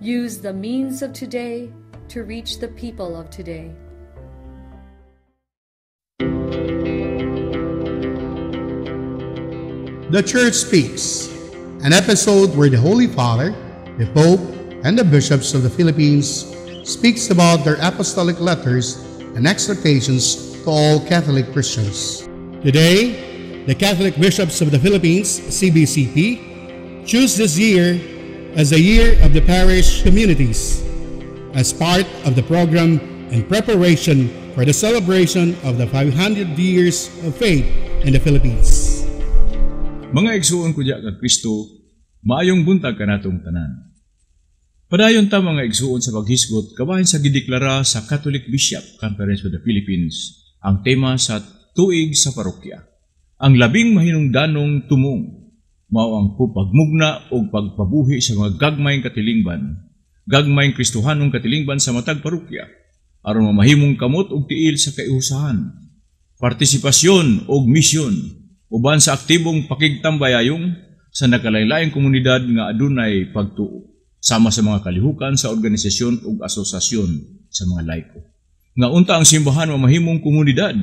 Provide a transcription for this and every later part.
Use the means of today to reach the people of today. The Church Speaks, an episode where the Holy Father, the Pope, and the bishops of the Philippines speaks about their apostolic letters and exhortations to all Catholic Christians. Today, the Catholic Bishops of the Philippines, CBCP, choose this year as the Year of the Parish Communities as part of the program in preparation for the celebration of the 500 years of faith in the Philippines. Mga igsuon ko diya kag Kristo, maayong buntag kanatong tanan. Padayon ta mga igsuon sa paghisgot kabahin sa gideklara sa Catholic Bishop Conference of the Philippines ang tema sa tuig sa parokya. Ang labing mahinungdanong tumong mao ang pagmugna o pagpabuhi sa mga gagmayng katilingban, gagmayng Kristohanong katilingban sa matag parokya aron mamahimong kamot og tiil sa kaiusahan, partisipasyon og misyon uban sa aktibong pakigtambayayong sa nakalaylaing komunidad nga adunay pagtuo, sama sa mga kalihukan sa organisasyon ug asosasyon sa mga laiko. Nga unta ang simbahan mamahimong komunidad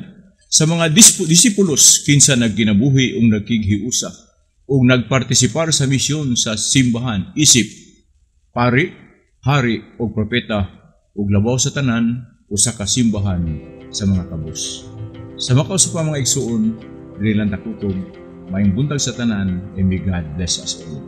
sa mga disipulos kinsa nagkinabuhi ug nagkighiusa ug nagpartisipar sa misyon sa simbahan isip pari, hari ug propeta ug labaw sa tanan usa ka simbahan sa mga kabus. Sa makaw sa mga igsuon, dili lang takutob, maayong buntag sa tanan, and may God bless us all.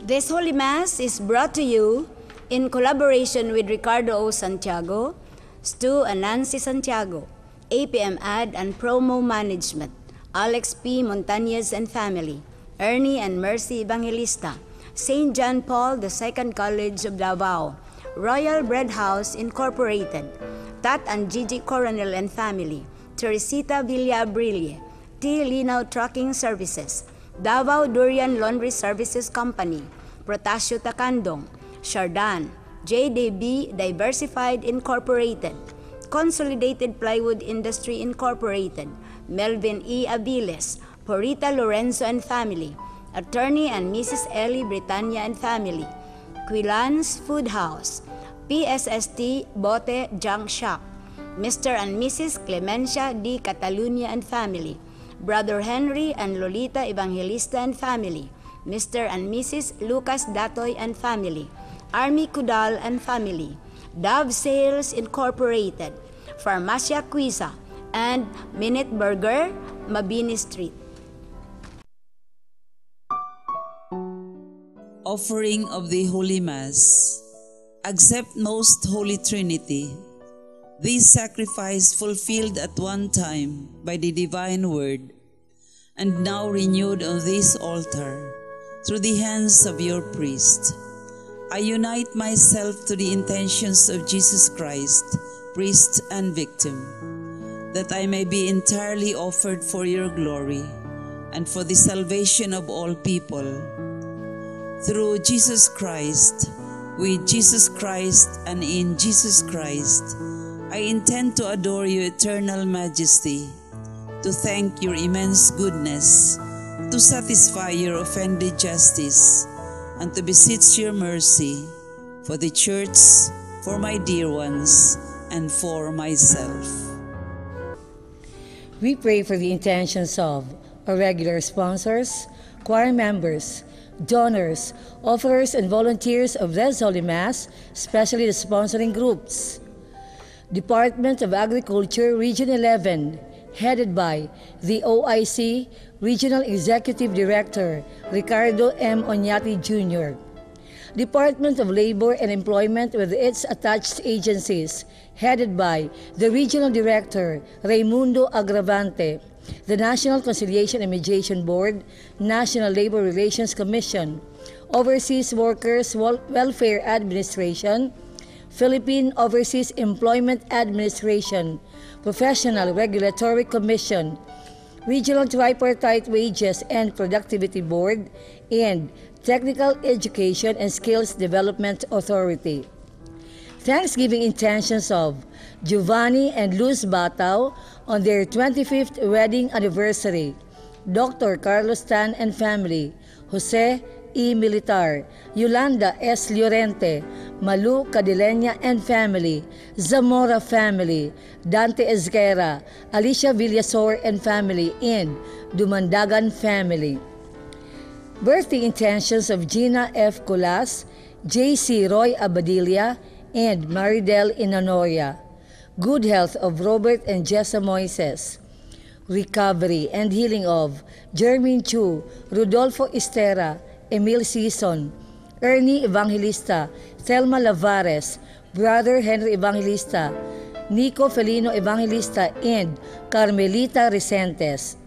This Holy Mass is brought to you in collaboration with Ricardo O. Santiago, Stu and Nancy Santiago, APM Ad and Promo Management, Alex P. Montañez and Family, Ernie and Mercy Evangelista, St. John Paul II College of Davao, Royal Bread House Incorporated, Tat and Gigi Coronel and Family, Teresita Villa Abrilie, T. Linaw Trucking Services, Davao Durian Laundry Services Company, Protasio Takandong, Shardan, JDB Diversified Incorporated, Consolidated Plywood Industry Incorporated, Melvin E. Aviles, Porita Lorenzo and Family, Attorney and Mrs. Ellie Britannia and Family, Quilans Food House, PSST Bote Junk Shop, Mr. and Mrs. Clemencia D. Catalunya and Family, Brother Henry and Lolita Evangelista and Family, Mr. and Mrs. Lucas Datoy and Family, Army Kudal and Family, Dove Sales Incorporated, Farmacia Quisa, and Minute Burger, Mabini Street. Offering of the Holy Mass. Accept Most Holy Trinity. This sacrifice fulfilled at one time by the divine word, and now renewed on this altar through the hands of your priest. I unite myself to the intentions of Jesus Christ, priest and victim, that I may be entirely offered for your glory and for the salvation of all people. Through Jesus Christ, with Jesus Christ and in Jesus Christ, I intend to adore your eternal majesty, to thank your immense goodness, to satisfy your offended justice, and to beseech your mercy for the Church, for my dear ones, and for myself. We pray for the intentions of our regular sponsors, choir members, donors, offerers, and volunteers of this Holy Mass, especially the sponsoring groups. Department of Agriculture, Region 11, headed by the OIC Regional Executive Director, Ricardo M. Oñati Jr. Department of Labor and Employment with its attached agencies, headed by the Regional Director, Raimundo Agravante. The National Conciliation and Mediation Board, National Labor Relations Commission, Overseas Workers Welfare Administration, Philippine Overseas Employment Administration, Professional Regulatory Commission, Regional Tripartite Wages and Productivity Board, and Technical Education and Skills Development Authority. Thanksgiving intentions of Giovanni and Luz Batao on their 25th wedding anniversary, Dr. Carlos Tan and family, Jose E. Militar, Yolanda S. Llorente, Malu Cadilena and family, Zamora family, Dante Esguerra, Alicia Villasor and family, and Dumandagan family. Birthday intentions of Gina F. Colas, J.C. Roy Abadilla, and Maridel Inanoria. Good health of Robert and Jessa Moises. Recovery and healing of Jermaine Chu, Rodolfo Estera, Emil Sison, Ernie Evangelista, Thelma Lavares, Brother Henry Evangelista, Nico Felino Evangelista, and Carmelita Resentes.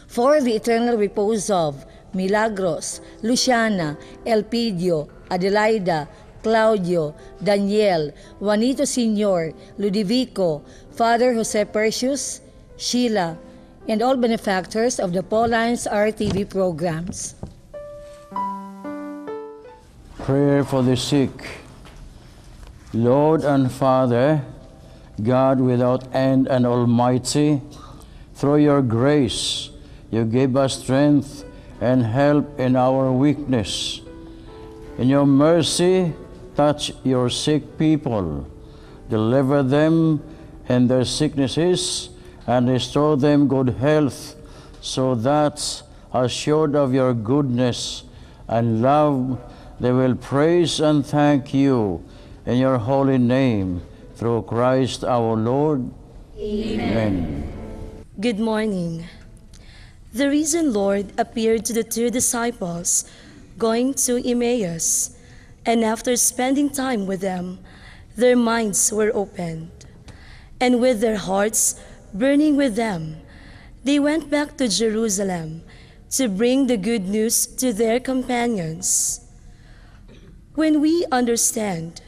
For the eternal repose of Milagros, Luciana, Elpidio, Adelaida, Claudio, Daniel, Juanito Sr., Ludovico, Father Jose Percius, Sheila, and all benefactors of the Paulines RTV programs. Prayer for the sick. Lord and Father, God without end and almighty, through your grace, you give us strength and help in our weakness. In your mercy, touch your sick people, deliver them in their sicknesses, and restore them good health, so that, assured of your goodness and love, they will praise and thank you in your holy name, through Christ our Lord. Amen. Good morning. The risen Lord appeared to the two disciples going to Emmaus, and after spending time with them, their minds were opened, and with their hearts burning with them, they went back to Jerusalem to bring the good news to their companions. When we understand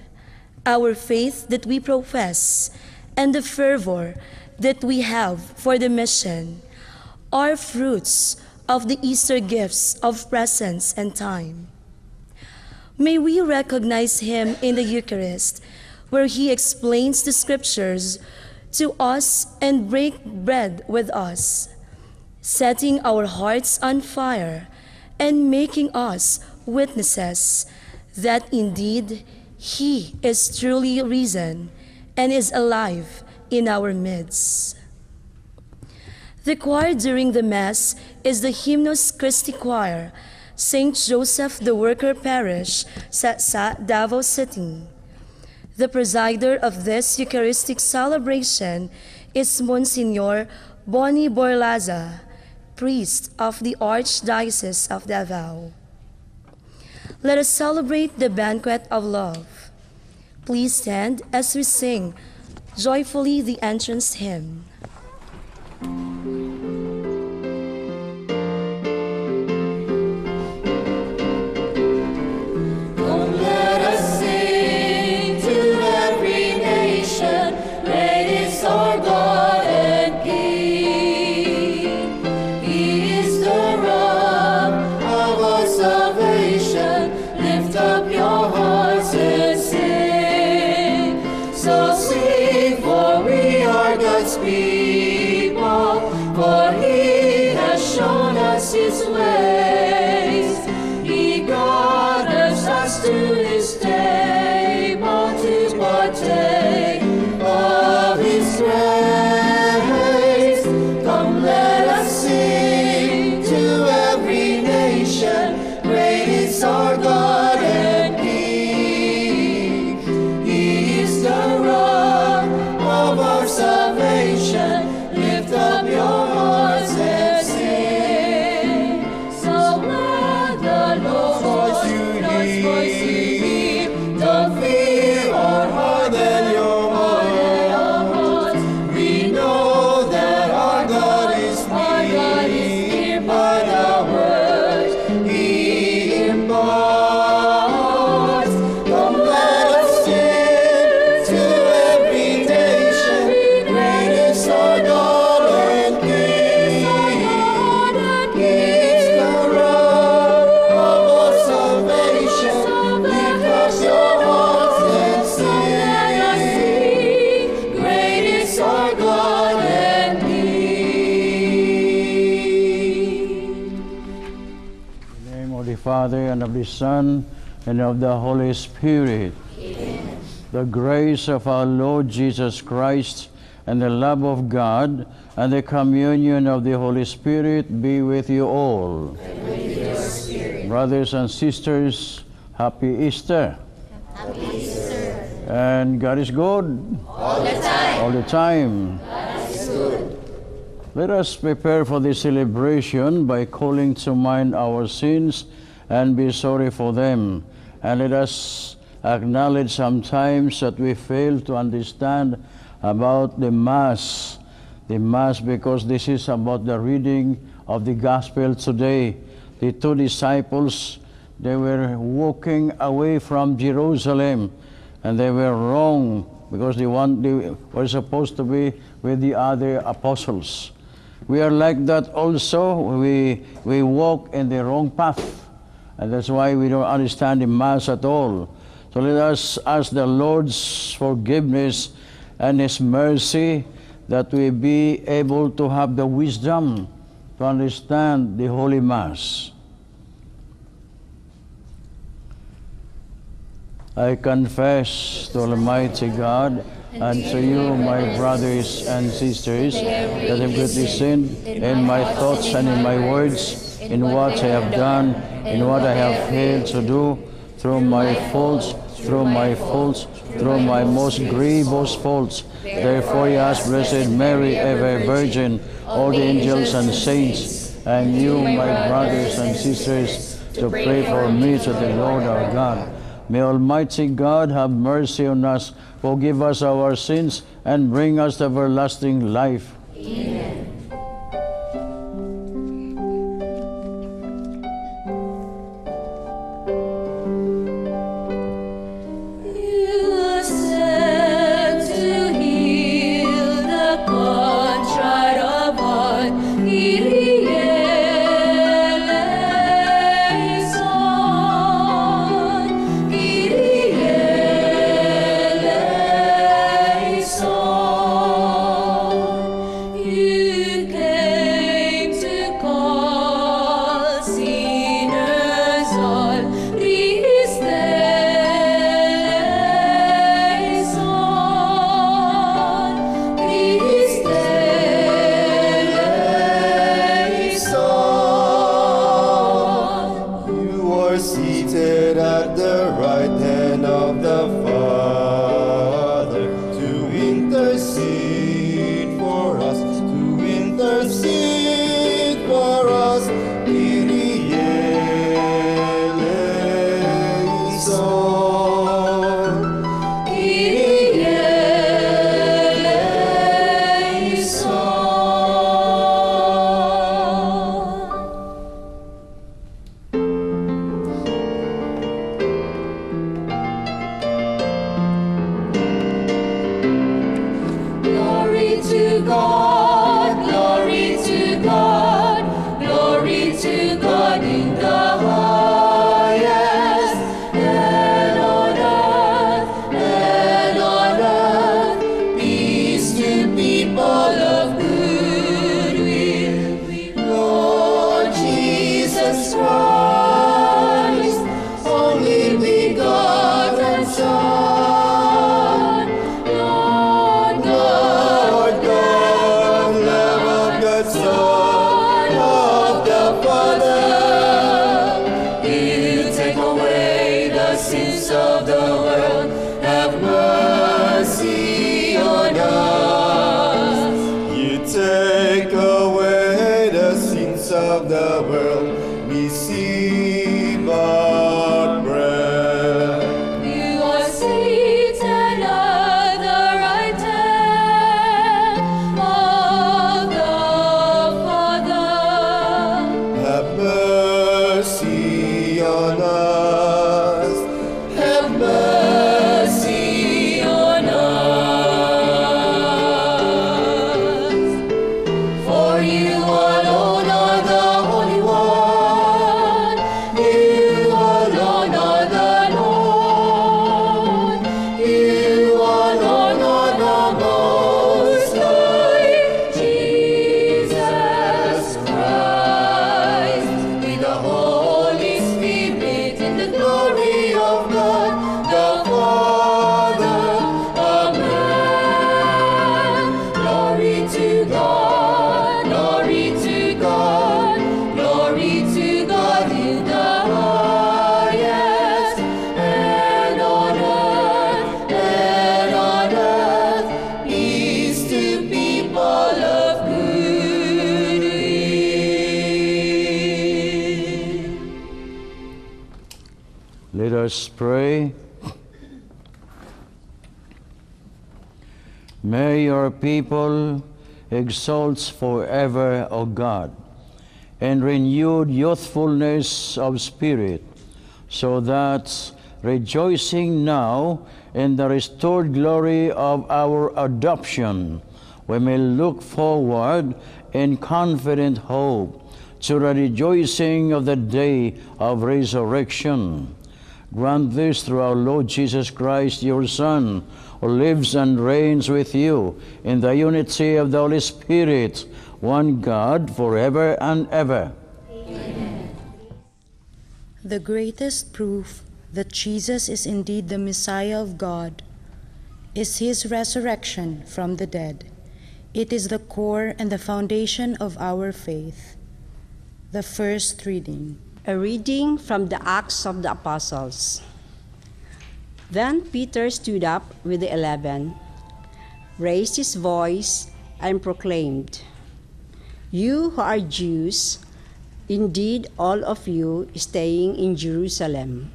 our faith that we profess and the fervor that we have for the mission are fruits of the Easter gifts of presence and time. May we recognize him in the Eucharist, where he explains the scriptures to us and break bread with us, setting our hearts on fire and making us witnesses that indeed he is truly risen and is alive in our midst. The choir during the Mass is the Hymnus Christi Choir, St. Joseph the Worker Parish, sa Davao City. The presider of this Eucharistic celebration is Monsignor Boni Borlaza, priest of the Archdiocese of Davao. Let us celebrate the banquet of love. Please stand as we sing joyfully the entrance hymn. His ways, he gathers us to his table to partake of his grace. Come, let us sing to every nation, great is our God and King. He is the rock of our salvation. Lift up your hearts and sing. So Father, and of the Son, and of the Holy Spirit. Amen. The grace of our Lord Jesus Christ, and the love of God, and the communion of the Holy Spirit be with you all. And with your spirit. Brothers and sisters, Happy Easter. Happy Easter. And God is good. All the time. All the time. God is good. Let us prepare for the celebration by calling to mind our sins and be sorry for them. And let us acknowledge sometimes that we fail to understand about the Mass. The Mass, because this is about the reading of the Gospel today. The two disciples, they were walking away from Jerusalem, and they were wrong because they were supposed to be with the other apostles. We are like that also. We walk in the wrong path, and that's why we don't understand the Mass at all. So let us ask the Lord's forgiveness and His mercy that we be able to have the wisdom to understand the Holy Mass. I confess to Almighty God and to you, my brothers and sisters, that I have greatly sinned in my thoughts and in my words, in what I have done, in what I have failed to do, through my faults, through my most grievous faults. Therefore, I ask Blessed Mary, ever Virgin, all the angels and saints, and you, my brothers and sisters, to pray for me to the Lord our God. May Almighty God have mercy on us, forgive us our sins, and bring us to everlasting life. Amen. us pray. May your people exalt forever, O God, in renewed youthfulness of spirit, so that, rejoicing now in the restored glory of our adoption, we may look forward in confident hope to the rejoicing of the day of resurrection. Grant this through our Lord Jesus Christ, your Son, who lives and reigns with you in the unity of the Holy Spirit, one God, forever and ever. Amen. The greatest proof that Jesus is indeed the Messiah of God is his resurrection from the dead. It is the core and the foundation of our faith. The first reading. A reading from the Acts of the Apostles. Then Peter stood up with the 11, raised his voice, and proclaimed, "You who are Jews, indeed all of you staying in Jerusalem,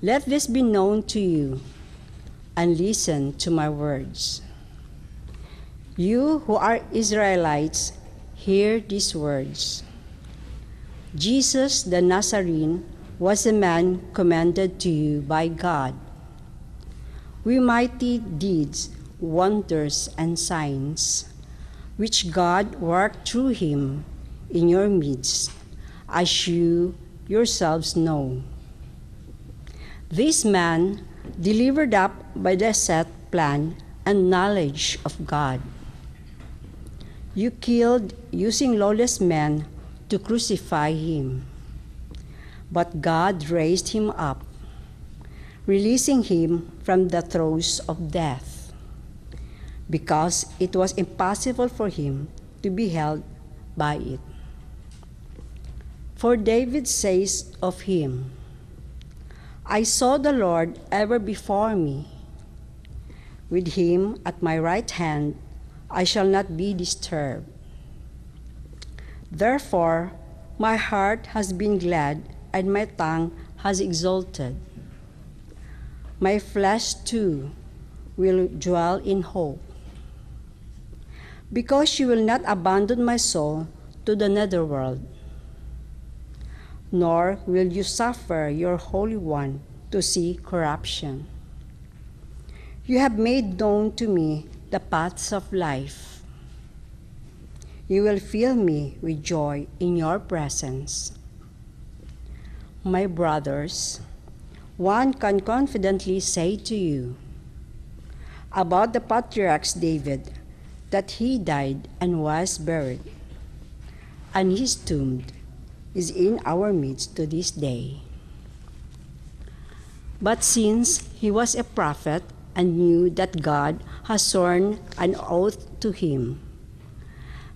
let this be known to you, and listen to my words. You who are Israelites, hear these words. Jesus the Nazarene was a man commended to you by God, with mighty deeds, wonders, and signs, which God worked through him in your midst, as you yourselves know. This man, delivered up by the set plan and knowledge of God, you killed using lawless men to crucify him. But God raised him up, releasing him from the throes of death, because it was impossible for him to be held by it. For David says of him, I saw the Lord ever before me. With him at my right hand, I shall not be disturbed. Therefore, my heart has been glad, and my tongue has exulted. My flesh too will dwell in hope, because you will not abandon my soul to the netherworld, nor will you suffer your Holy One to see corruption. You have made known to me the paths of life. You will fill me with joy in your presence. My brothers, one can confidently say to you about the patriarch David that he died and was buried, and his tomb is in our midst to this day. But since he was a prophet and knew that God has sworn an oath to him,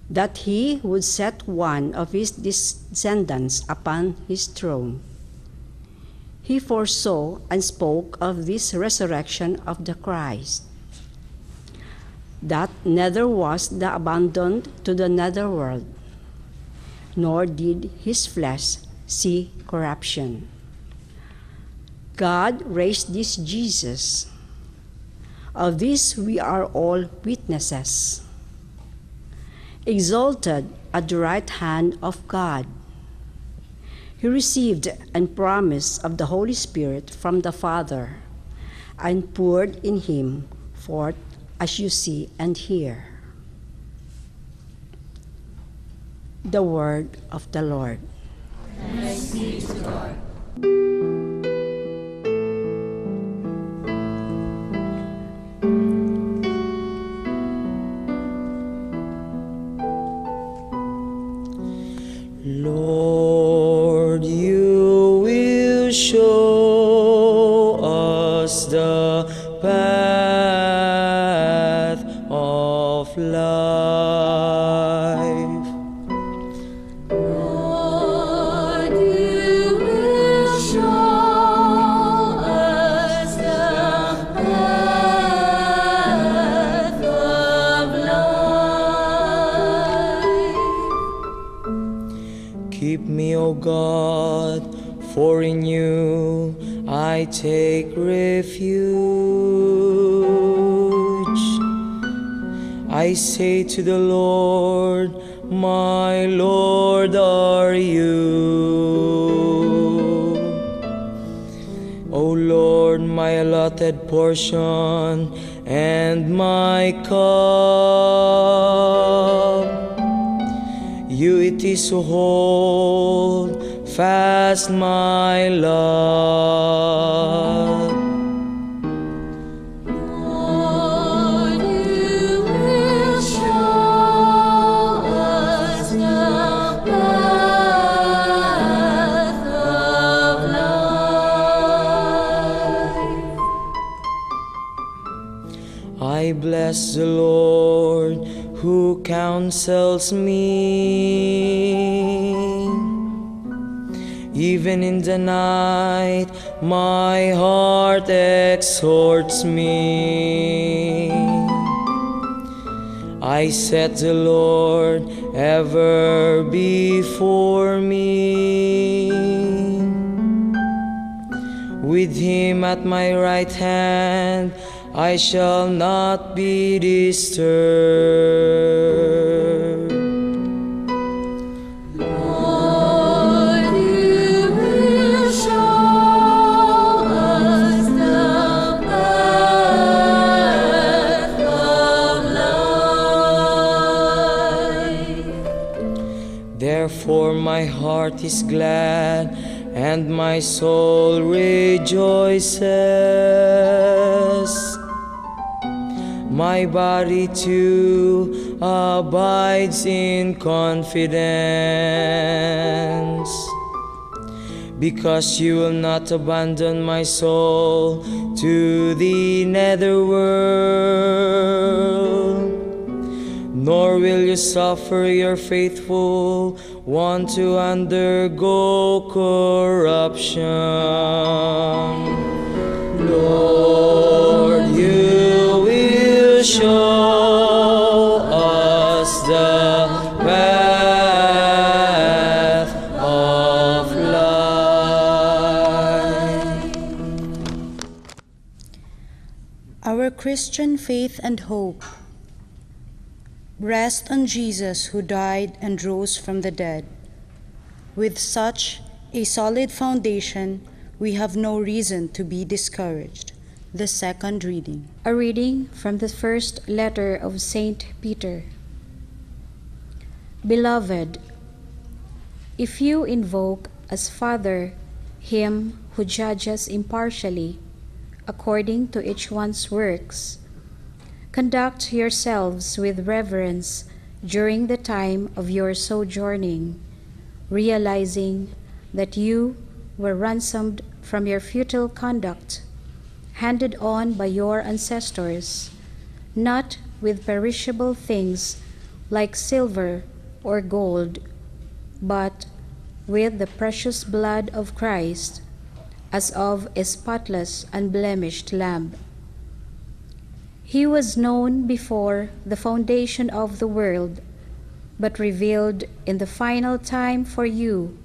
that he would set one of his descendants upon his throne, he foresaw and spoke of this resurrection of the Christ, that neither was the abandoned to the netherworld, nor did his flesh see corruption. God raised this Jesus. Of this we are all witnesses. Exalted at the right hand of God, he received and promise of the Holy Spirit from the Father, and poured in him forth as you see and hear. The word of the Lord. Thanks be to God. Lord, you will show us the path of life. Lord, you will show us the path of life. Keep me, O God, for in you I take refuge. I say to the Lord, my Lord are you. O Lord, my allotted portion and my cup, you it is who hold fast my love. Lord, you will show us the path of life. I bless the Lord who counsels me. Even in the night, my heart exhorts me. I set the Lord ever before me. With him at my right hand, I shall not be disturbed. Lord, you will show us the path of life. Therefore my heart is glad, and my soul rejoices. My body too abides in confidence, because you will not abandon my soul to the netherworld, nor will you suffer your faithful one to undergo corruption. Lord, you will show us the path of life. Our Christian faith and hope rest on Jesus, who died and rose from the dead. With such a solid foundation, we have no reason to be discouraged. The second reading. A reading from the first letter of Saint Peter. Beloved, if you invoke as Father him who judges impartially according to each one's works, conduct yourselves with reverence during the time of your sojourning, realizing that you were ransomed from your futile conduct, handed on by your ancestors, not with perishable things like silver or gold, but with the precious blood of Christ, as of a spotless, unblemished lamb. He was known before the foundation of the world, but revealed in the final time for you,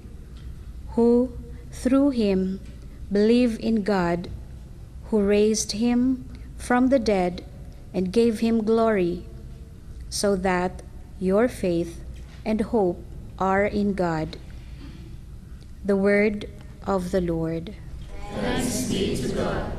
who, through him, believe in God, who raised him from the dead and gave him glory, so that your faith and hope are in God. The word of the Lord. Thanks be to God.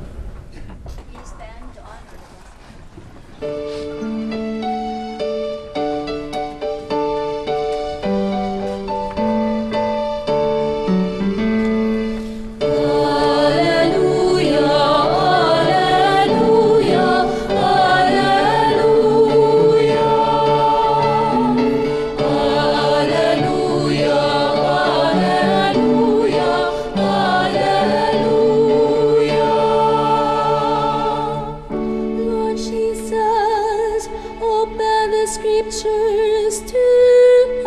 Scriptures to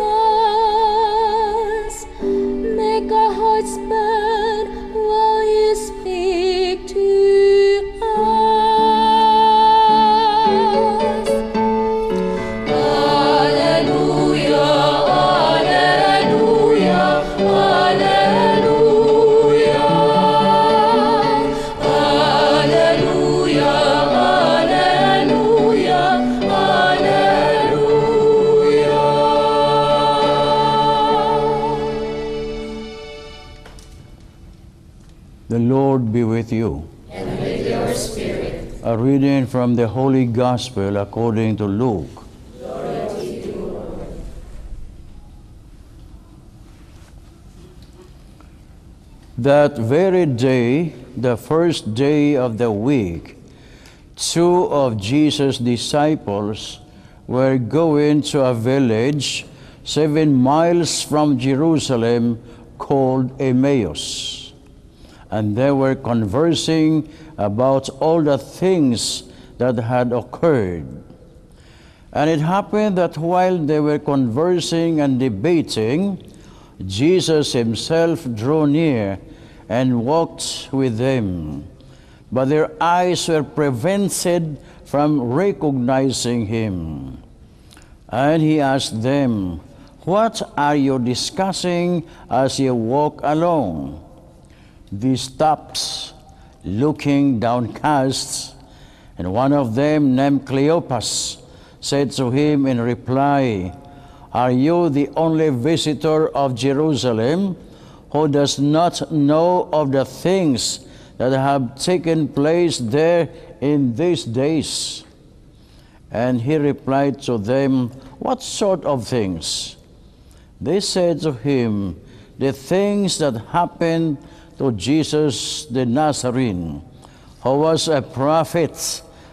us. Make our hearts burn while you speak to us. Alleluia, alleluia, alleluia. be with you. And with your spirit. A reading from the Holy Gospel according to Luke. Glory to you, Lord. That very day, the first day of the week, two of Jesus' disciples were going to a village 7 miles from Jerusalem called Emmaus. And they were conversing about all the things that had occurred. And it happened that while they were conversing and debating, Jesus himself drew near and walked with them. But their eyes were prevented from recognizing him. And he asked them, "What are you discussing as you walk along?" They stopped, looking downcast, and one of them, named Cleopas, said to him in reply, "Are you the only visitor of Jerusalem who does not know of the things that have taken place there in these days?" And he replied to them, "What sort of things?" They said to him, "The things that happened to Jesus the Nazarene, who was a prophet,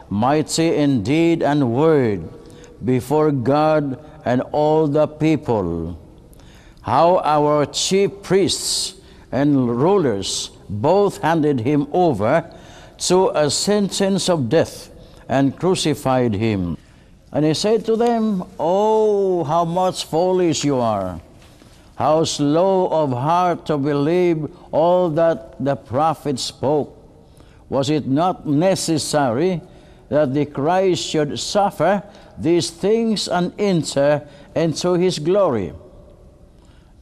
mighty in deed and word, before God and all the people. How our chief priests and rulers both handed him over to a sentence of death and crucified him. And he said to them, Oh, how much foolish you are! How slow of heart to believe all that the prophets spoke. Was it not necessary that the Christ should suffer these things and enter into his glory?"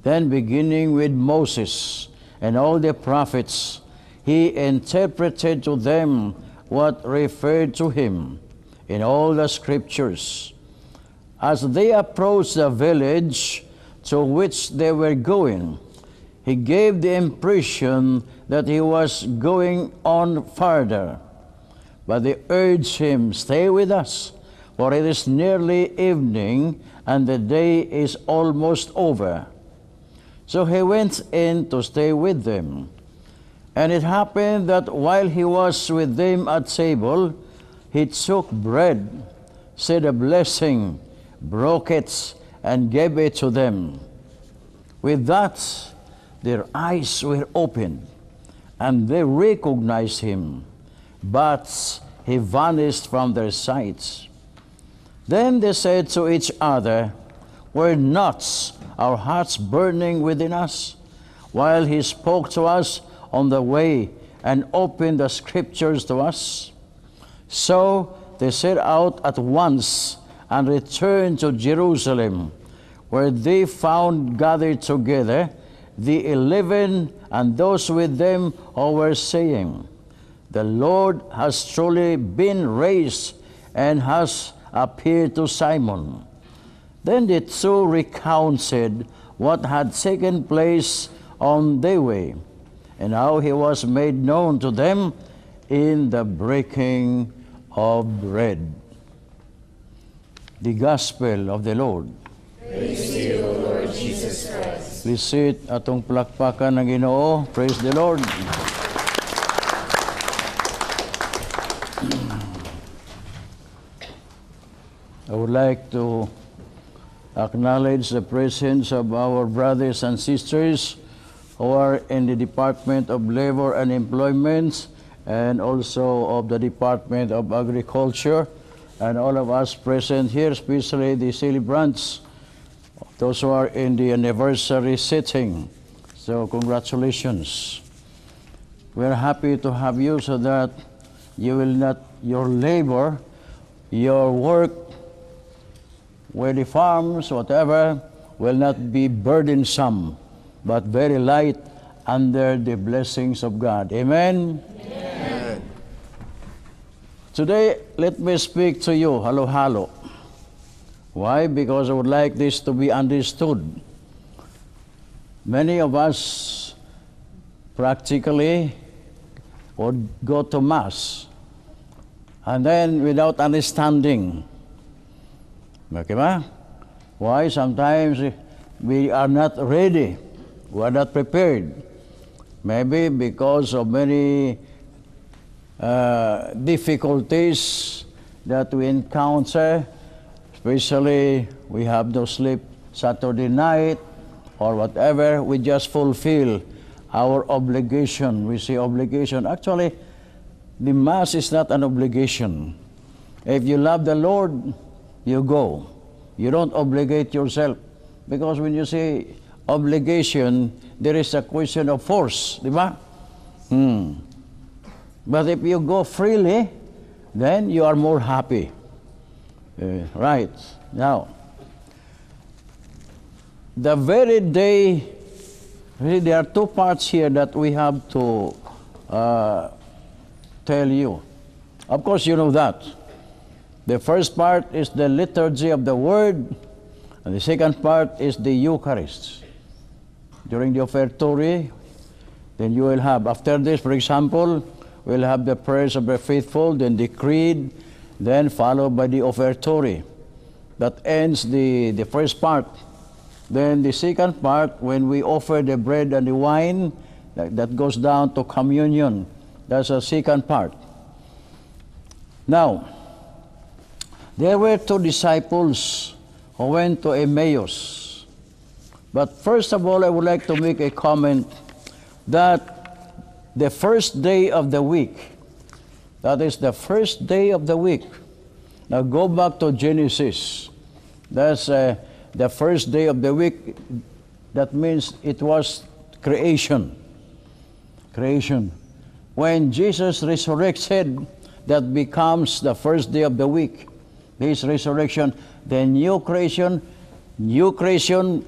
Then, beginning with Moses and all the prophets, he interpreted to them what referred to him in all the scriptures. As they approached the village to which they were going, he gave the impression that he was going on farther. But they urged him, "Stay with us, for it is nearly evening, and the day is almost over." So he went in to stay with them. And it happened that while he was with them at table, he took bread, said a blessing, broke it, and gave it to them. With that, their eyes were opened, and they recognized him, but he vanished from their sight. Then they said to each other, "Were not our hearts burning within us while he spoke to us on the way and opened the scriptures to us?" So they set out at once and returned to Jerusalem, where they found gathered together the 11 and those with them who were saying, "The Lord has truly been raised and has appeared to Simon." Then the two recounted what had taken place on their way, and how he was made known to them in the breaking of bread. The Gospel of the Lord. Praise to you, Lord Jesus Christ. Please sit atong palakpakan ng Ginoo. Praise the Lord. I would like to acknowledge the presence of our brothers and sisters who are in the Department of Labor and Employment and also of the Department of Agriculture, and all of us present here, especially the celebrants, those who are in the anniversary sitting. So congratulations. We're happy to have you so that you will not, your labor, your work, where the farms, whatever, will not be burdensome, but very light under the blessings of God. Amen? Amen. Today, let me speak to you, halo-halo. Why? Because I would like this to be understood. Many of us practically would go to Mass, and then without understanding. Okay ba? Why? Sometimes we are not ready. We are not prepared. Maybe because of many difficulties that we encounter, especially we have no sleep Saturday night or whatever, we just fulfill our obligation. We say obligation. Actually, the Mass is not an obligation. If you love the Lord, you go. You don't obligate yourself. Because when you say obligation, there is a question of force, di ba? But if you go freely, then you are more happy. Right. Now, the very day, there are two parts here that we have to tell you. Of course, you know that. The first part is the liturgy of the Word, and the second part is the Eucharist. During the offertory, then you will have, after this, for example, we'll have the prayers of the faithful, then the creed, then followed by the offertory. That ends the first part. Then the second part, when we offer the bread and the wine, that goes down to communion. That's the second part. Now, there were two disciples who went to Emmaus. But first of all, I would like to make a comment that the first day of the week, that is the first day of the week. Now go back to Genesis. That's the first day of the week. That means it was creation. Creation. When Jesus resurrected, that becomes the first day of the week. His resurrection, the new creation,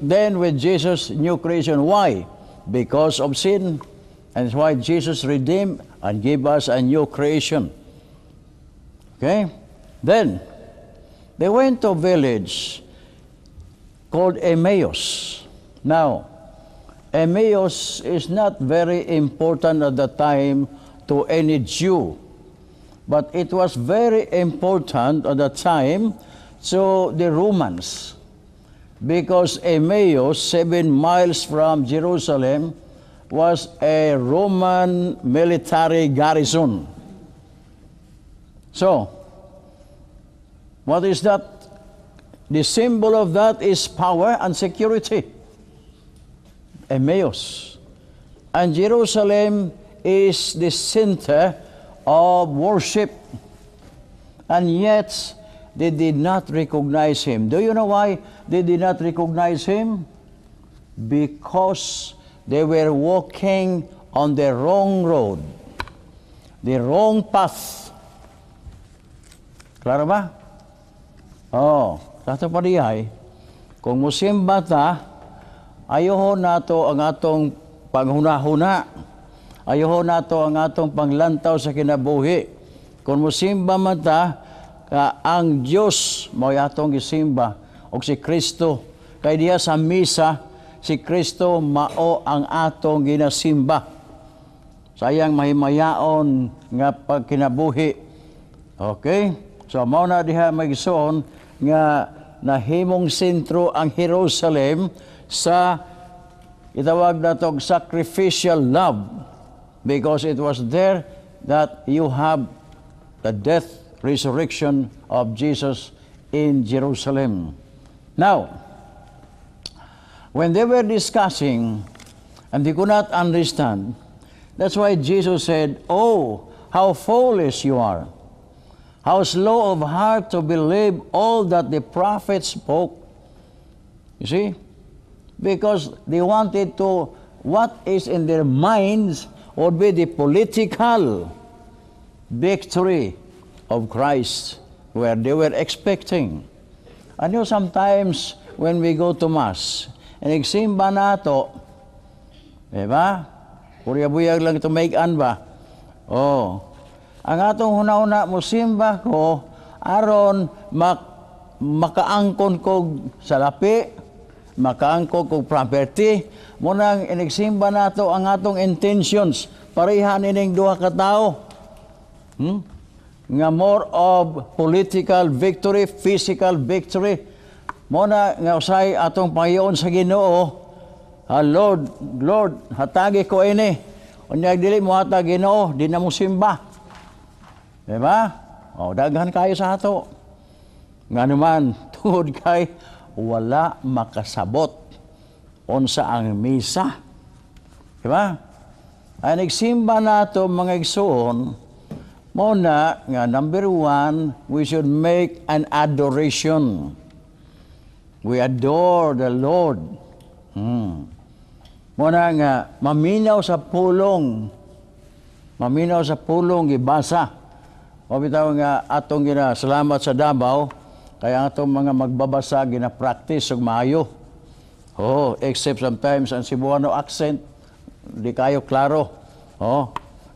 then with Jesus, new creation. Why? Because of sin. And that's why Jesus redeemed and gave us a new creation. Okay? Then, they went to a village called Emmaus. Now, Emmaus is not very important at the time to any Jew. But it was very important at the time to the Romans, because Emmaus, 7 miles from Jerusalem, was a Roman military garrison. So, what is that? The symbol of that is power and security. Emmaus. And Jerusalem is the center of worship, and yet they did not recognize him. Do you know why they did not recognize him? Because they were walking on the wrong road, the wrong path. Klaro ba? Oh, tato pa diay, kung musimba ta, ayoho nato ang atong panghuna-huna. Ayaw nato ang atong panglantaw sa kinabuhi. Kung musimba man ta, ang Diyos mo atong gisimba, o si Kristo. Kaya diya sa misa, si Kristo mao ang atong ginasimba. Sayang mahimayaon nga pagkinabuhi. Okay? So, mao na diha magsuon nga nahimong sentro ang Jerusalem sa itawag na itong sacrificial love. Because it was there that you have the death, resurrection of Jesus in Jerusalem. Now, when they were discussing, and they could not understand, that's why Jesus said, "Oh, how foolish you are! How slow of heart to believe all that the prophets spoke." You see? Because they wanted to, what is in their minds would be the political victory of Christ, where they were expecting. And you know, sometimes when we go to Mass, and nagsimba nato, diba? Kurya-buyag lang ito make-an ba? Oh, ang atong huna-huna mo simba ko, aron makaangkon ko sa lapi, makaangkon ko property, munang inigsimba nato ang atong intentions pareha nining duha ka tao. Nga more of political victory, physical victory. Muna nga usay atong Panginoon sa Ginoo, Lord, hatagi ko ini. Unyag dili mo hatag Ginoo, di na mo simba. Diba? O, daghan kayo sa ato. Nga naman, tungod kay wala makasabot unsa ang misa. Diba? Ay nagsimba nato mga igsoon, muna nga number 1, we should make an adoration. We adore the Lord. Muna nga maminaw sa pulong gibasa. O bitaw nga atong salamat sa Davao, kaya atong mga magbabasa gina-practice og maayo. Except sometimes ang Cebuano accent di kayo klaro.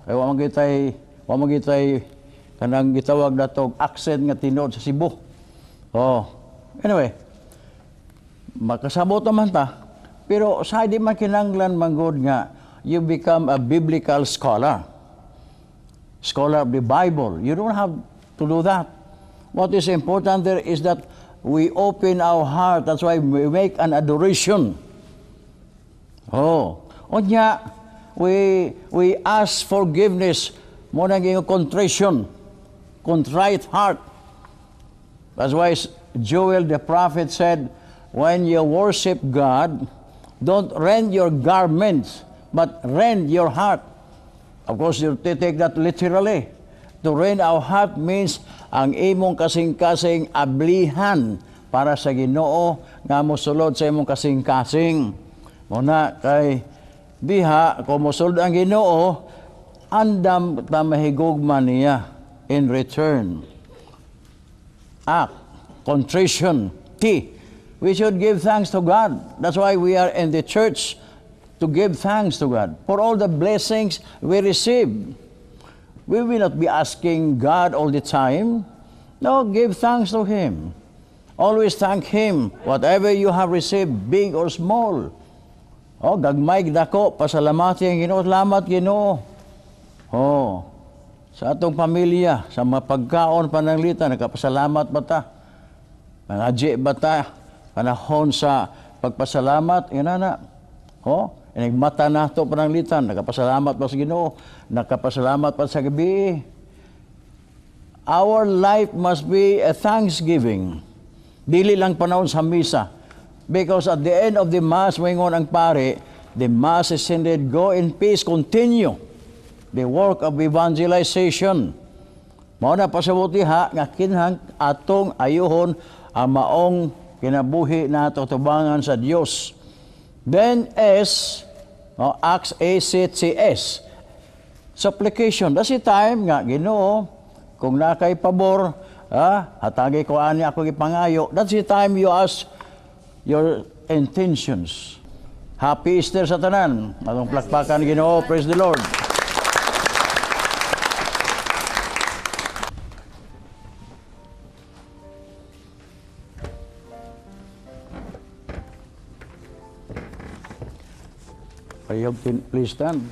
Kaya wa magitay kanang gitawag natong accent nga tinuod sa Cebu. Anyway, makasabot naman ta. Pero sa di man kinanglan manggod nga you become a biblical scholar of the Bible. You don't have to do that. What is important there is that we open our heart. That's why we make an adoration. Onya, we ask forgiveness. Muna ng contrite heart. That's why Joel the prophet said, when you worship God, don't rend your garments, but rend your heart. Of course, you take that literally. To rend our heart means ang imong kasing-kasing ablihan para sa Ginoo nga mosulod sa imong kasing-kasing. Muna kay diha, kung mosulod ang Ginoo, andam ta mahigugma niya in return. Contrition. We should give thanks to God. That's why we are in the church, to give thanks to God for all the blessings we receive. We will not be asking God all the time. No, give thanks to Him. Always thank Him, whatever you have received, big or small. Gagmay, dako, pasalamati ang Ginoo. Salamat, Ginoo. Sa atong pamilya, sa mapagkaon pananglitan, nakapasalamat ba ta? Nangadji ba ta? Panahon sa pagpasalamat, inana. Inigmata na ito pananglitan, nakapasalamat pa sa Ginoo, nakapasalamat pa sa gabi. Our life must be a thanksgiving. Dili lang panahon sa misa. Because at the end of the Mass, wingon ang pare, the Mass is ended, go in peace, continue the work of evangelization. Mao na pasabuti nga kinhang atong ayuhon ang maong kinabuhi nato tubangan sa Dios. Then Acts ACTS, supplication. That's the time nga Ginoo, kung nakay pabor, hatagi ko ani ako gipangayo. That's the time you ask your intentions. Happy Easter sa tanan. Atong plakpakan Ginoo, praise the Lord. Please stand.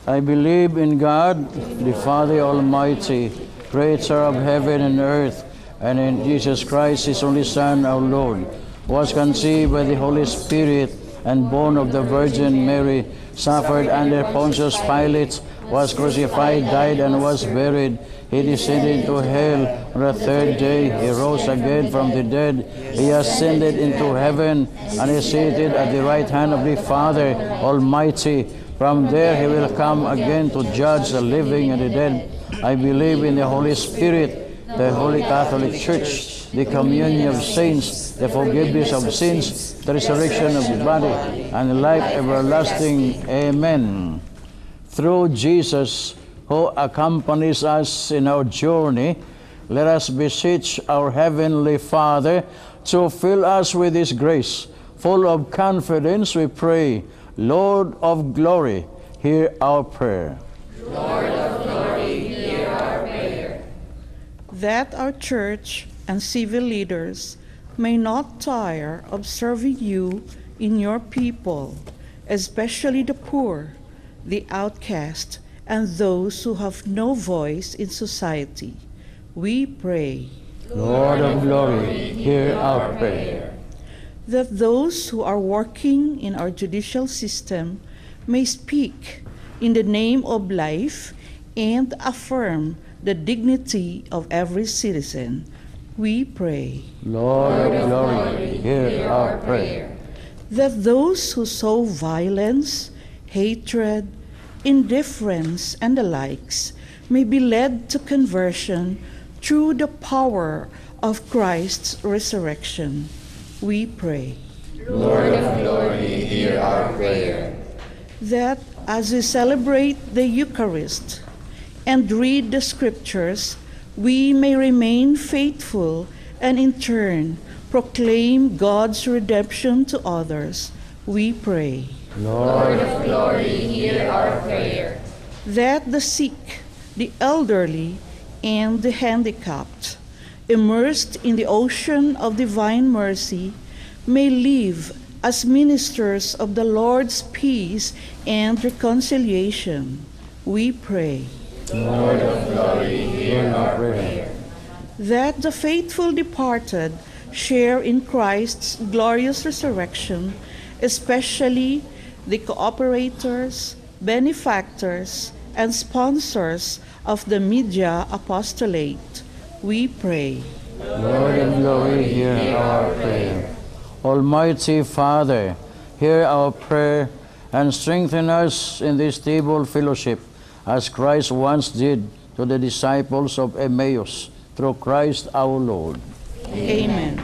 I believe in God, the Father Almighty, creator of heaven and earth, and in Jesus Christ, His only Son, our Lord, who was conceived by the Holy Spirit and born of the Virgin Mary, suffered under Pontius Pilate, was crucified, died, and was buried. He descended into hell. On the third day, He rose again from the dead. He ascended into heaven and is seated at the right hand of the Father Almighty. From there He will come again to judge the living and the dead. I believe in the Holy Spirit, the Holy Catholic Church, the communion of saints, the forgiveness of sins, the resurrection of the body, and life everlasting. Amen. Through Jesus, who accompanies us in our journey, let us beseech our Heavenly Father to fill us with His grace. Full of confidence we pray, Lord of glory, hear our prayer. Lord of glory, hear our prayer. That our church and civil leaders may not tire of serving You in Your people, especially the poor, the outcast, and those who have no voice in society. We pray. Lord of glory, hear our prayer. That those who are working in our judicial system may speak in the name of life and affirm the dignity of every citizen. We pray. Lord of glory, hear our prayer. That those who sow violence, hatred, indifference, and the likes may be led to conversion through the power of Christ's resurrection. We pray. Lord of glory, hear our prayer. That as we celebrate the Eucharist and read the Scriptures, we may remain faithful and in turn proclaim God's redemption to others. We pray. Lord of glory, hear our prayer. That the sick, the elderly, and the handicapped, immersed in the ocean of divine mercy, may live as ministers of the Lord's peace and reconciliation. We pray. Lord of glory, hear our prayer. That the faithful departed share in Christ's glorious resurrection, especially the cooperators, benefactors, and sponsors of the Media Apostolate. We pray. Lord of glory, hear our prayer. Almighty Father, hear our prayer and strengthen us in this stable fellowship, as Christ once did to the disciples of Emmaus, through Christ our Lord. Amen.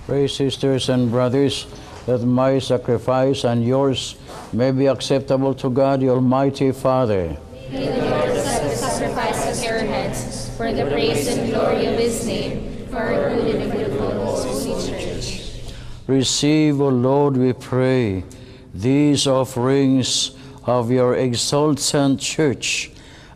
Pray, sisters and brothers, that my sacrifice and yours may be acceptable to God, the Almighty Father. May the Lord accept the sacrifice of your hands for the praise and glory of his name, for our good and good of his holy church. Receive, O Lord, we pray, these offerings of your exalted church,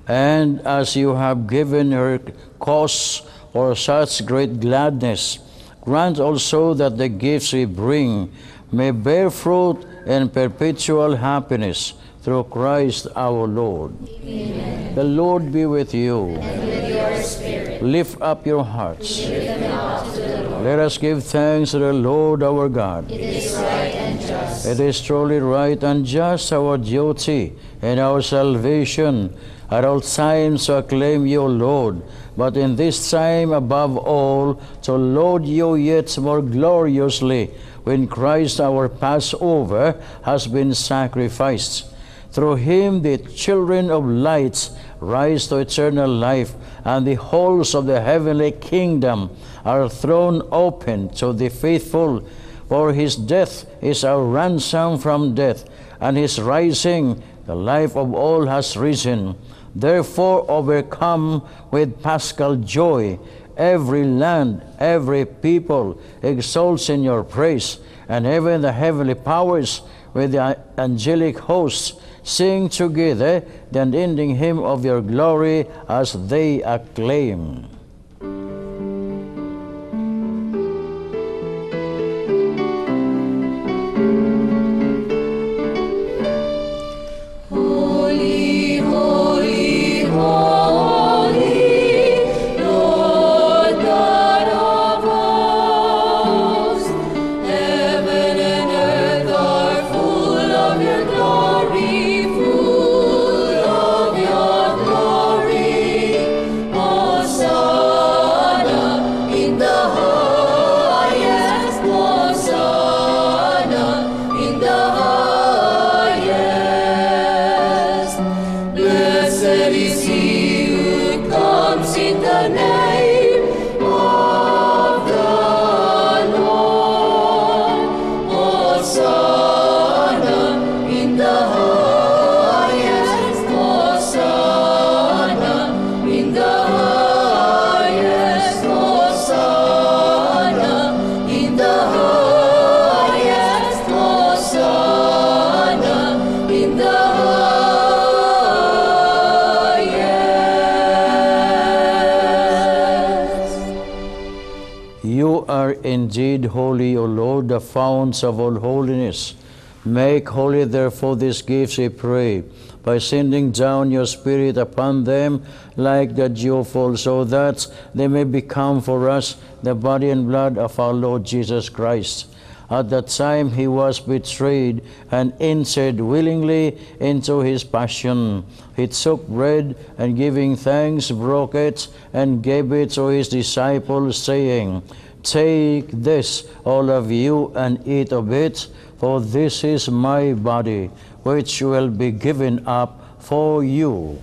and as you have given her cause for such great gladness, grant also that the gifts we bring may bear fruit in perpetual happiness through Christ our Lord. Amen. The Lord be with you. And with your spirit. Lift up your hearts. We lift them up to the Lord. Let us give thanks to the Lord our God. It is right and just. It is truly right and just, our duty and our salvation, at all times to acclaim you, Lord, but in this time above all to laud you yet more gloriously, when Christ our Passover has been sacrificed. Through him the children of light rise to eternal life, and the halls of the heavenly kingdom are thrown open to the faithful. For his death is our ransom from death, and his rising, the life of all has risen. Therefore, overcome with paschal joy, every land, every people exalts in your praise, and even the heavenly powers with the angelic hosts sing together the unending hymn of your glory as they acclaim. Holy, holy, holy, Lord God of hosts, heaven and earth are full of your glory, full of your glory. Hosanna in the highest, Hosanna in the highest. Blessed is he who comes in the name of the Lord. Hosanna in the highest, Hosanna in the highest, Hosanna in the highest, Hosanna in the highest. You are indeed holy, O Lord, the founts of all holiness. Make holy, therefore, these gifts, we pray, by sending down your Spirit upon them like the dewfall, so that they may become for us the body and blood of our Lord Jesus Christ. At the time he was betrayed and entered willingly into his passion, he took bread and giving thanks broke it and gave it to his disciples, saying, Take this, all of you, and eat of it, for this is my body, which will be given up for you.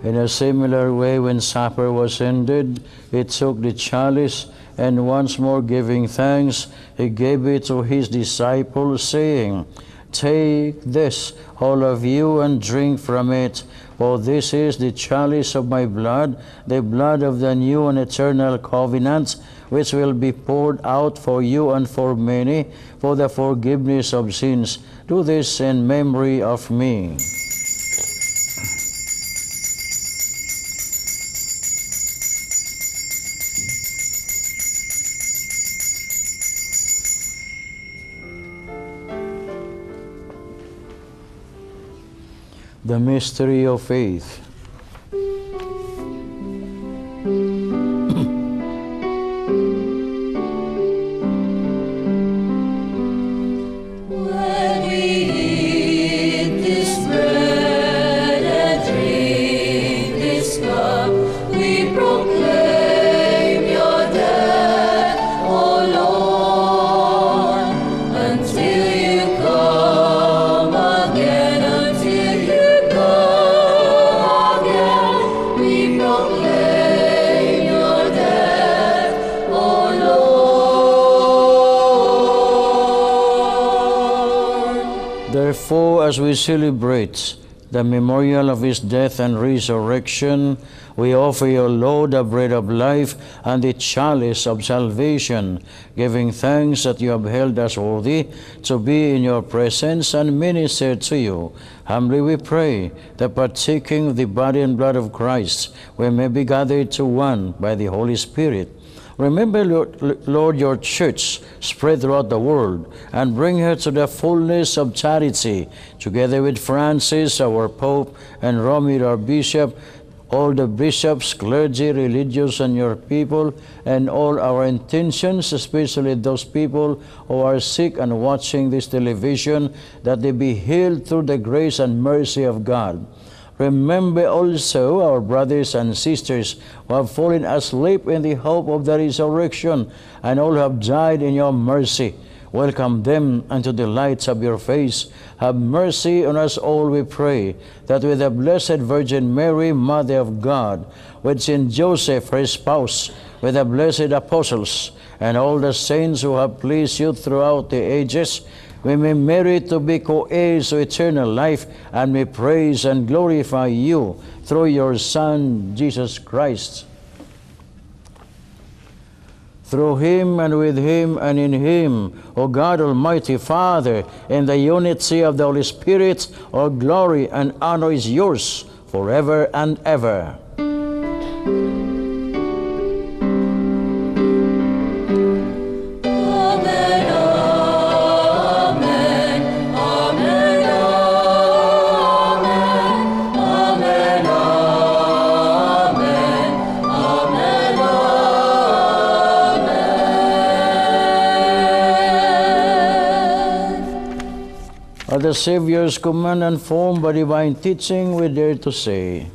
In a similar way, when supper was ended, he took the chalice, and once more giving thanks, he gave it to his disciples, saying, Take this, all of you, and drink from it, for this is the chalice of my blood, the blood of the new and eternal covenant, which will be poured out for you and for many, for the forgiveness of sins. Do this in memory of me. The mystery of faith. When we eat this bread and drink this cup, we proclaim your death, O Lord, until you come again, until you come again. We proclaim your death, O Lord. Therefore, as we celebrate the memorial of his death and resurrection, we offer you, Lord, the bread of life and the chalice of salvation, giving thanks that you have held us worthy to be in your presence and minister to you. Humbly we pray that partaking of the body and blood of Christ, we may be gathered to one by the Holy Spirit. Remember, Lord, your church spread throughout the world, and bring her to the fullness of charity, together with Francis, our Pope, and Romeo, our Bishop, all the bishops, clergy, religious, and your people, and all our intentions, especially those people who are sick and watching this television, that they be healed through the grace and mercy of God. Remember also our brothers and sisters who have fallen asleep in the hope of the resurrection, and all who have died in your mercy. Welcome them unto the lights of your face. Have mercy on us all, we pray, that with the Blessed Virgin Mary, Mother of God, with Saint Joseph, her spouse, with the blessed apostles, and all the saints who have pleased you throughout the ages, we may merit to be co-heirs to eternal life, and may praise and glorify you through your Son, Jesus Christ. Through him, and with him, and in him, O God, Almighty Father, in the unity of the Holy Spirit, all glory and honor is yours forever and ever. At the Savior's command and formed by divine teaching, we dare to say,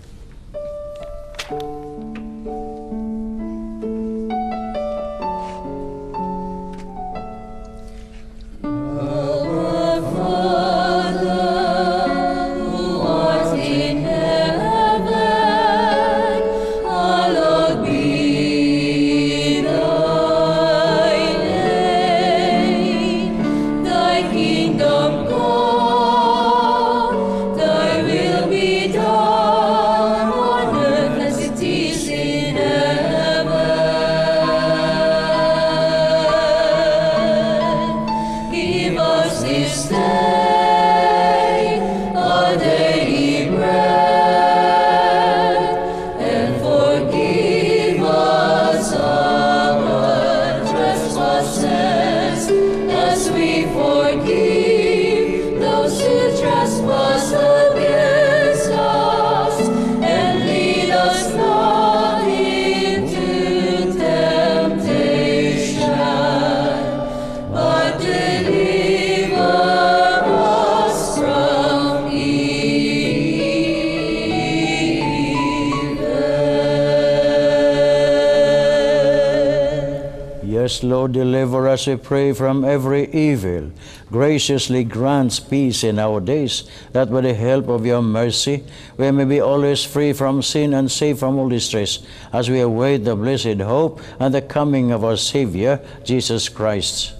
Yes, Lord, deliver us, we pray, from every evil. Graciously grant peace in our days, that by the help of your mercy, we may be always free from sin and safe from all distress, as we await the blessed hope and the coming of our Savior, Jesus Christ.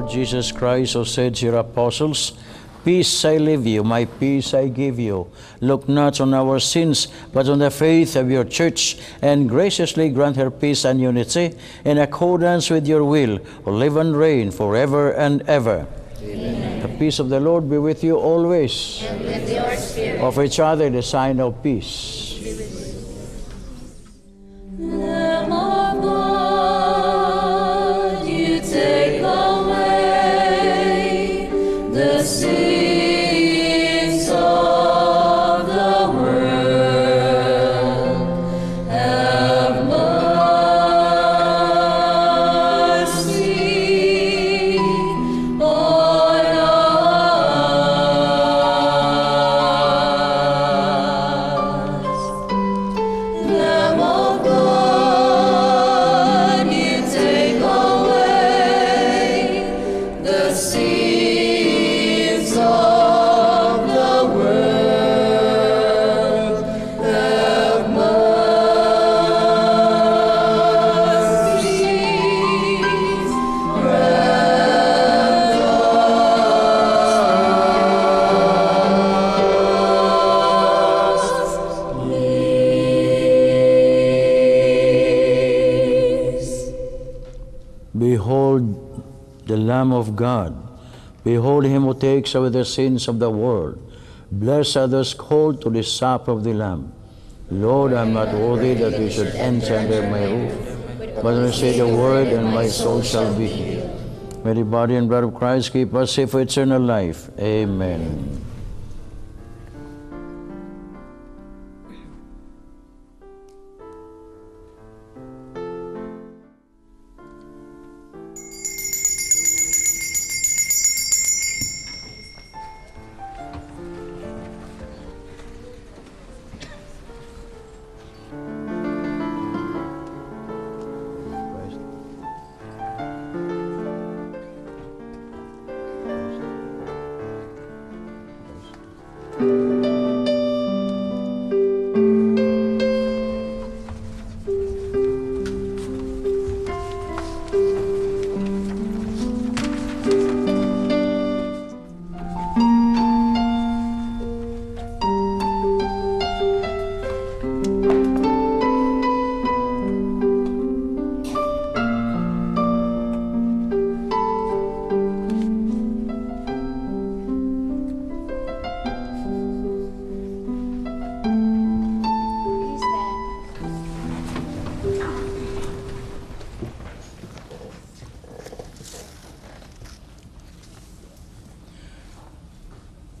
Jesus Christ, who said to your apostles, "Peace I leave you, my peace I give you. Look not on our sins, but on the faith of your church, and graciously grant her peace and unity in accordance with your will, who live and reign forever and ever." Amen. The peace of the Lord be with you always. And with your spirit. Offer each other the sign of peace. Lamb of God, you take away the sins of the world. Have mercy on us. Lamb of God, you take away the sins of the world. Have mercy, Behold the Lamb of God. Behold him who takes away the sins of the world. Blessed are those called to the supper of the Lamb. Lord, I am not worthy that you should enter under my roof, but when you say the word, and my soul shall be healed. May the body and blood of Christ keep us safe for eternal life. Amen.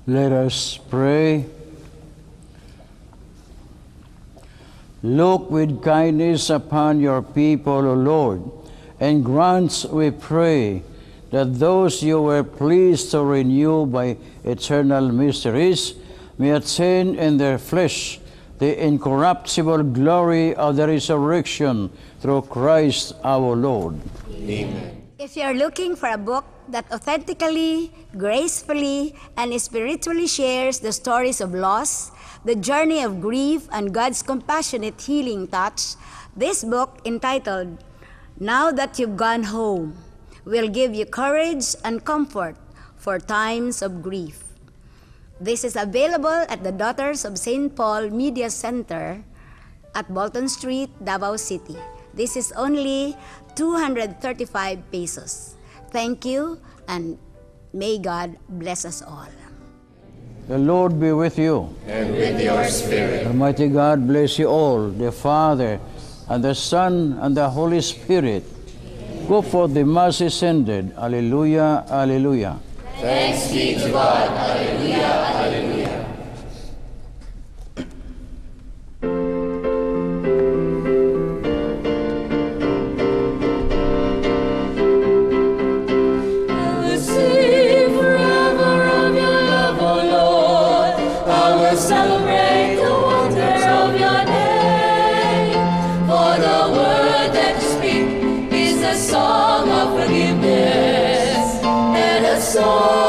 Let us pray. Look with kindness upon your people, O Lord, and grant, we pray, that those you were pleased to renew by eternal mysteries may attain in their flesh the incorruptible glory of the resurrection through Christ our Lord. Amen. If you are looking for a book that authentically, gracefully, and spiritually shares the stories of loss, the journey of grief, and God's compassionate healing touch, this book, entitled Now That You've Gone Home, will give you courage and comfort for times of grief. This is available at the Daughters of St. Paul Media Center at Bolton Street, Davao City. This is only 235 pesos. Thank you, and may God bless us all. The Lord be with you. And with your spirit. Almighty God bless you all, the Father, and the Son, and the Holy Spirit. Go forth, the Mass is ended. Alleluia, alleluia. Thanks be to God. Alleluia, alleluia. Celebrate the wonders of your name. For the word that you speak is a song of forgiveness and a song